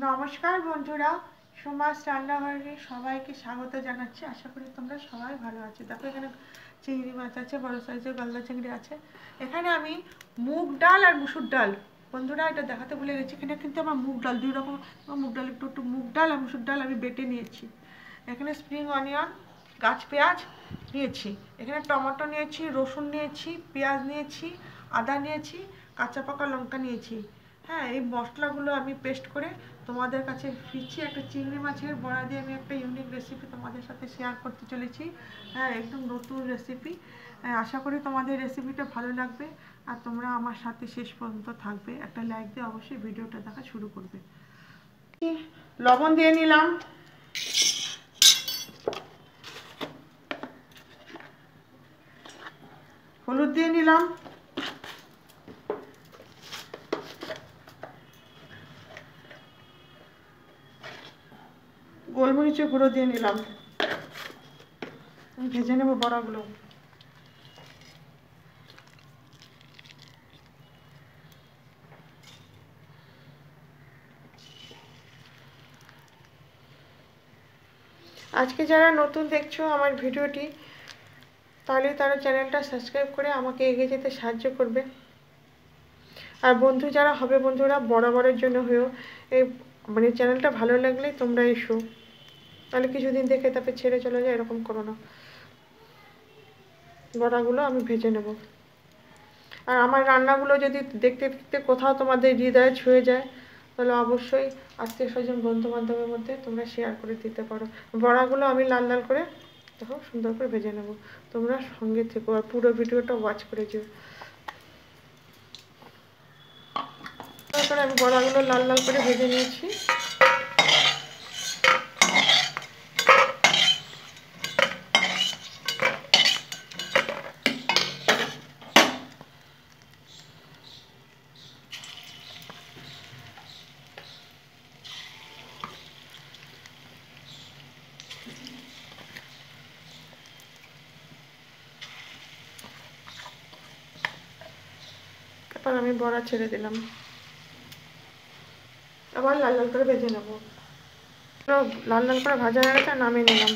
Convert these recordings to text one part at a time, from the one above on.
নমস্কার বন্ধুরা, সুমাস রান্নাঘরে সবাইকে স্বাগত জানাচ্ছি। আশা করি তোমরা সবাই ভালো আছো। দেখো এখানে চিংড়ি মাছ আছে, বড় সাইজের গলদা চিংড়ি আছে। এখানে আমি মুগ ডাল আর মুসুর ডাল, বন্ধুরা এটা দেখাতে ভুলে গেছি, এখানে কিন্তু আমার মুগ ডাল দুই রকম মুগ ডাল, একটু মুগ ডাল আর মুসুর ডাল আমি বেটে নিয়েছি। এখানে স্প্রিং অনিয়ন, গাছ পেঁয়াজ নিয়েছি, এখানে টমেটো নিয়েছি, রসুন নিয়েছি, পেঁয়াজ নিয়েছি, আদা নিয়েছি, কাঁচা পাকা লঙ্কা নিয়েছি। হ্যাঁ, এই মশলাগুলো আমি পেস্ট করে তোমাদের কাছে ফিরছি। একটা চিংড়ি মাছের বড়া দিয়ে আমি একটা ইউনিক রেসিপি তোমাদের সাথে শেয়ার করতে চলেছি। হ্যাঁ, একদম নতুন রেসিপি। আশা করি তোমাদের রেসিপিটা ভালো লাগবে আর তোমরা আমার সাথে শেষ পর্যন্ত থাকবে। একটা লাইক দিয়ে অবশ্যই ভিডিওটা দেখা শুরু করবে। লবণ দিয়ে নিলাম, হলুদ দিয়ে নিলাম, গোলমরিচের গুঁড়ো দিয়ে নিলাম। ভেজে নেব বড়াগুলো। আজকে যারা নতুন দেখছো আমার ভিডিওটি, তাহলে তারা চ্যানেলটা সাবস্ক্রাইব করে আমাকে এগিয়ে যেতে সাহায্য করবে। আর বন্ধু যারা হবে, বন্ধুরা বরাবরের জন্য হয়েও এই চ্যানেলটা ভালো লাগলেই তোমরা এসো, তাহলে কিছুদিন দেখে তারপরে ছেড়ে চলে যায়, এরকম করো না। বড়াগুলো আমি ভেজে নেব। আর আমার রান্নাগুলো যদি দেখতে দেখতে কোথাও তোমাদের হৃদয়ে ছুঁয়ে যায়, তাহলে অবশ্যই আত্মীয় স্বজন বন্ধু বান্ধবের মধ্যে তোমরা শেয়ার করে দিতে পারো। বড়াগুলো আমি লাল লাল করে দেখো সুন্দর করে ভেজে নেব। তোমরা সঙ্গে থেকো আর পুরো ভিডিওটা ওয়াচ করে যেও। তারপরে আমি বড়াগুলো লাল লাল করে ভেজে নিয়েছি। তারপর আমি বড়া ছেড়ে দিলাম, আবার লাল লাল করে ভেজে নেব। লাল লাল করে ভাজা হয়ে গেছে, নামিয়ে নিলাম।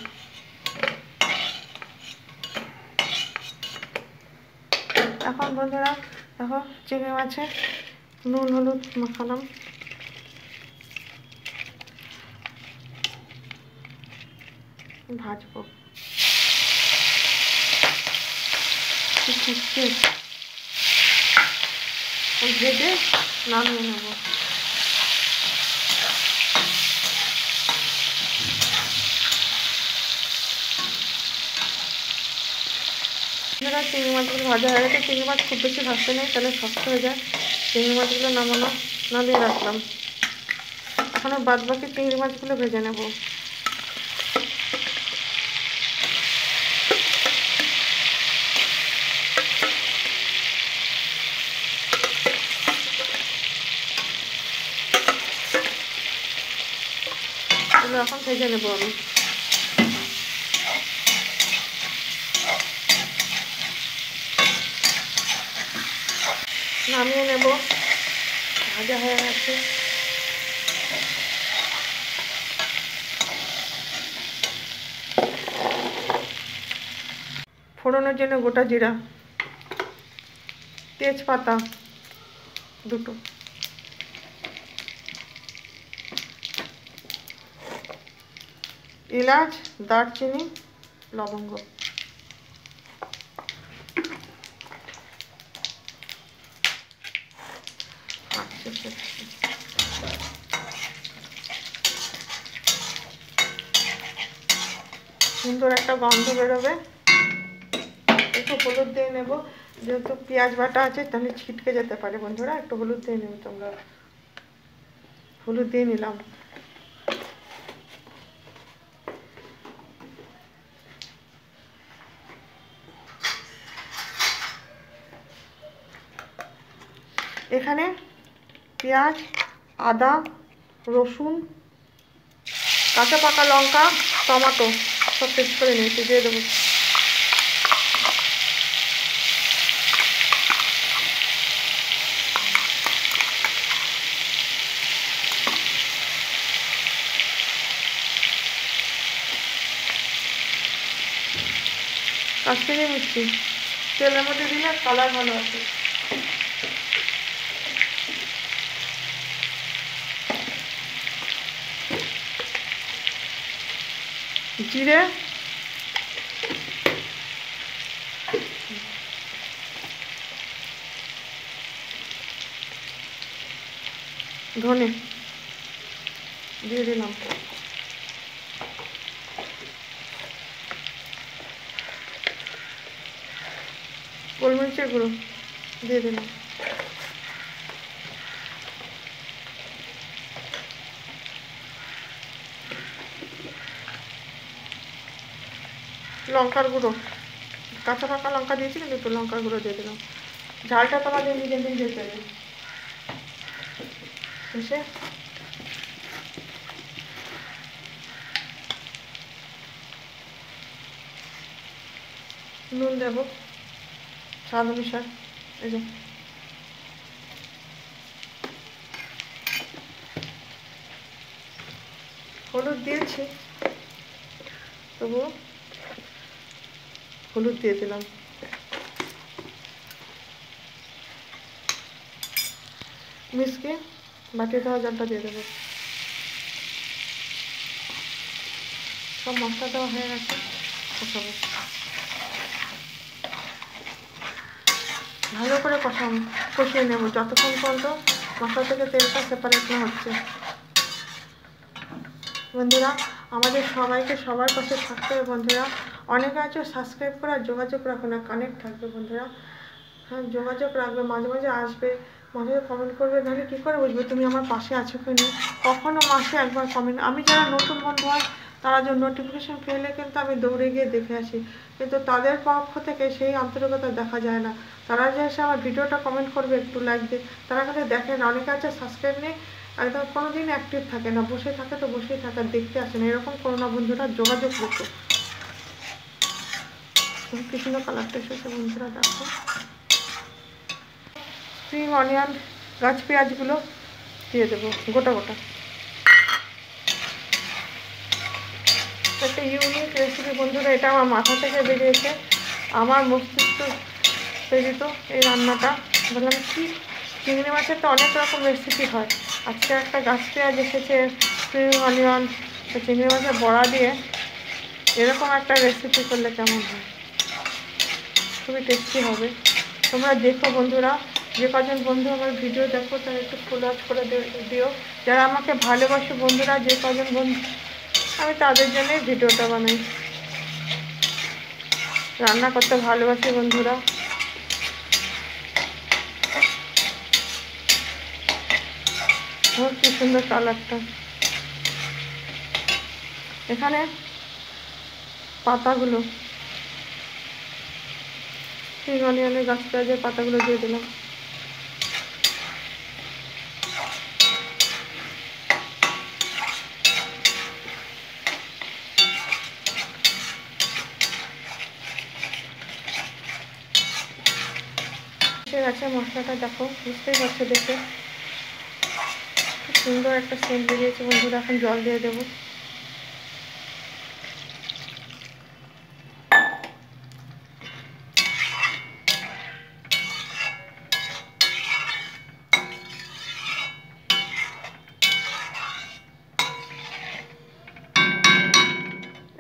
এখন বন্ধুরা দেখো চিংড়ি মাছে নুন হলুদ মাখালাম। ভাজবো ভেজে নামিয়ে নেব। চিংড়ি মাছগুলো ভাজা হয়ে গেছে। চিংড়ি মাছ খুব বেশি ভাজতে নেই, তাহলে শক্ত হয়ে যায়। চিংড়ি মাছগুলো নামিয়ে রাখলাম। এখন বাদ বাকি চিংড়ি মাছগুলো ভেজে নেব। এখন ভেজে নেব আমি। নামিয়ে নেব, ভাজা হয়ে গেছে। ফোড়নের জন্য গোটা জিরা, তেজপাতা দুটো, এলাচ, দারচিনি, লবঙ্গ। সুন্দর একটা গন্ধ বেরোবে। একটু হলুদ দিয়ে নেব, যেহেতু পেঁয়াজ বাটা আছে তাহলে ছিটকে যেতে পারে। বন্ধুরা একটু হলুদ দিয়ে নেবে তোমরা। হলুদ দিয়ে নিলাম। এখানে পেঁয়াজ, আদা, রসুন, কাঁচা পাকা লঙ্কা, টমেটো সব পেস্ট করে নিয়েছি, দিয়ে দেবো। কাশ্মীরি মিষ্টি তেলের মধ্যে দিলে কালার ভালো আছে। জিরে, ধনে দিয়ে দিলাম, গোলমরিচের গুঁড়ো দিয়ে দিলাম, লঙ্কার গুঁড়ো, কাঁচা পাকা লঙ্কা দিয়েছি কিন্তু একটু লঙ্কার গুঁড়ো দিয়ে দিলাম। ঝালটা তোমাদের নিজের নিজের দেবে। শেষে নুন দেবো স্বাদ অনুসার। এই যে হলুদ দিয়েছি, তবু হলুদ দিয়ে দিলাম। মিশকে বাটিয়ে দেওয়া জলটা দিয়ে দেবো। সব মশলা দেওয়া হয়ে গেছে, কষাবো ভালো করে, কষিয়ে নেব যতক্ষণ পর্যন্ত মশলা থেকে তেলটা সেপারেট না হচ্ছে। বন্ধুরা আমাদের সবাইকে সবার পাশে থাকতে হবে বন্ধুরা। অনেকে আছে সাবস্ক্রাইব করা, যোগাযোগ রাখো না, কানেক্ট থাকবে বন্ধুরা। হ্যাঁ যোগাযোগ রাখবে, মাঝে মাঝে আসবে, মাঝে মাঝে কমেন্ট করবে, নাহলে কী করে বুঝবে তুমি আমার পাশে আছো কি না। কখনও মাসে একবার কমেন্ট, আমি যারা নতুন বন্ধু হয় তারা যে নোটিফিকেশান পেলে কিন্তু আমি দৌড়ে গিয়ে দেখে আসি, কিন্তু তাদের পক্ষ থেকে সেই আন্তরিকতা দেখা যায় না। তারা যে এসে আমার ভিডিওটা কমেন্ট করবে, একটু লাইক দিয়ে, তারা কিন্তু দেখে না। অনেকে আছে সাবস্ক্রাইব নেই, একদম কোনো দিন অ্যাক্টিভ থাকে না, বসে থাকে তো বসেই থাকে, দেখতে আসে না। এরকম করো না বন্ধুরা, যোগাযোগ করতো। কি সুন্দর কালারটা এসেছে বন্ধুরা, দেখো। স্প্রিং অনিয়ন গাছ পেঁয়াজগুলো দিয়ে দেবো গোটা গোটা। একটা ইউনিক রেসিপি বন্ধুরা, এটা আমার মাথা থেকে বেরিয়েছে, আমার মস্তিষ্ক প্রেরিত এই রান্নাটা। বললাম কি চিংড়ি মাছের তো অনেক রকম রেসিপি হয়, আজকে একটা গাছ পেঁয়াজ এসেছে, স্প্রিং অনিয়ন, চিংড়ি মাছের বড়া দিয়ে এরকম একটা রেসিপি করলে কেমন হয়, খুবই টেস্টি হবে। তোমরা দেখো বন্ধুরা, যে কজন বন্ধু আমার ভিডিও দেখো তারা একটু ফুল ওয়াচ করে দিও। যারা আমাকে ভালোবাসো বন্ধুরা, যে কজন বন্ধু, আমি তাদের জন্যই ভিডিওটা বানাই। রান্না করতে ভালোবাসি বন্ধুরা। কি সুন্দর কালারটা। এখানে পাতাগুলো, স্প্রিং অনিয়নের গাছ পেঁয়াজের পাতাগুলো দিয়ে দিলাম। আছে মশলাটা দেখো, বুঝতেই পারছো দেখে খুব সুন্দর একটা সেন্ট বেরিয়েছে বন্ধুরা। এখন জল দিয়ে দেবো।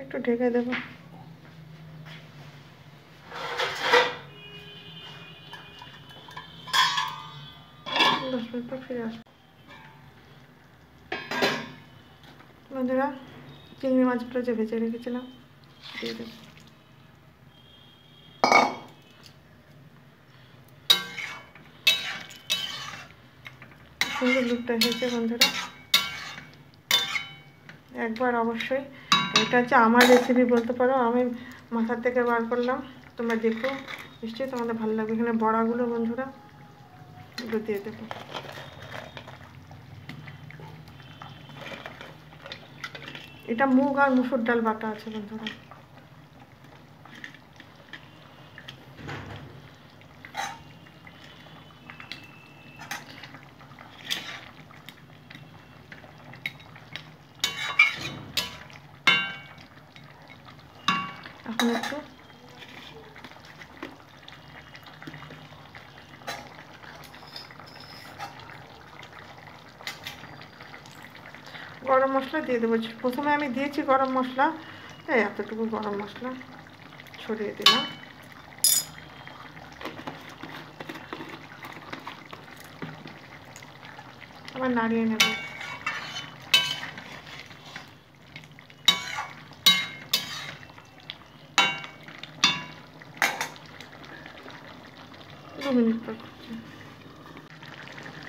একটু ঢেকে দেবো। 10 মিনিট পর ফিরে আসবো বন্ধুরা। চিংড়ি মাছগুলো যে ভেজে রেখেছিলাম দিয়ে দেবো। সুন্দর লুকটা এসেছে বন্ধুরা, একবার অবশ্যই। এটা হচ্ছে আমার রেসিপি বলতে পারো, আমি মাথার থেকে বার করলাম, তোমরা দেখো, নিশ্চয়ই তোমাদের ভালো লাগবে। এখানে বড়াগুলো বন্ধুরা এগুলো দিয়ে দেবো। এটা মুগ আর মুসুর ডাল বাটা আছে বন্ধুরা। এখন একটু গরম মশলা দিয়ে দেবো। প্রথমে আমি দিয়েছি গরম মশলা, তাই এতটুকু গরম মশলা ছড়িয়ে দিলাম। আবার নাড়িয়ে নেব।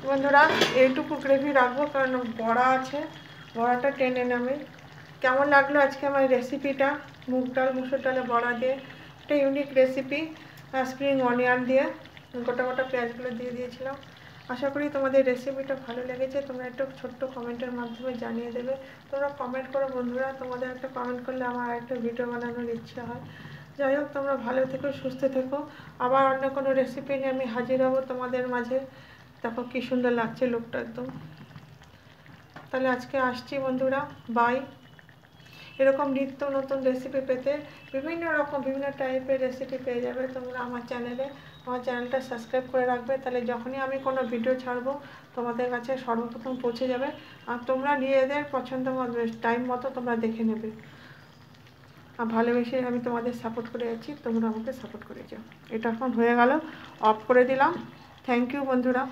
বন্ধুরা এইটুকু গ্রেভি রাখবো, কারণ বড়া আছে, বড়াটা টেনে নেবে। কেমন লাগলো আজকে আমার রেসিপিটা, মুগ ডাল মুসুর ডালে বড়া দিয়ে? একটা ইউনিক রেসিপি, স্প্রিং অনিয়ন দিয়ে গোটা গোটা পেঁয়াজগুলো দিয়ে দিয়েছিলাম। আশা করি তোমাদের রেসিপিটা ভালো লেগেছে। তোমরা একটা ছোট্ট কমেন্টের মাধ্যমে জানিয়ে দেবে। তোমরা কমেন্ট করো বন্ধুরা, তোমাদের একটা কমেন্ট করলে আমার একটা ভিডিও বানানোর ইচ্ছা হয়। যাই হোক, তোমরা ভালো থেকো, সুস্থ থেকো। আবার অন্য কোনো রেসিপি নিয়ে আমি হাজির হব তোমাদের মাঝে। দেখো কি সুন্দর লাগছে লুকটা একদম। তাহলে আজকে আসছি বন্ধুরা, বাই। এরকম নিত্য নতুন রেসিপি পেতে বিভিন্ন টাইপের রেসিপি পেয়ে যাবে তোমরা আমার চ্যানেলে। আমার চ্যানেলটা সাবস্ক্রাইব করে রাখবে, তাহলে যখনই আমি কোনো ভিডিও ছাড়বো তোমাদের কাছে সর্বপ্রথম পৌঁছে যাবে। আর তোমরা নিজেদের পছন্দ মতো টাইম মতো তোমরা দেখে নেবে। আর ভালোবেসে আমি তোমাদের সাপোর্ট করে যাচ্ছি, তোমরা আমাকে সাপোর্ট করে যাও। এটা এখন হয়ে গেল, অফ করে দিলাম। থ্যাংক ইউ বন্ধুরা।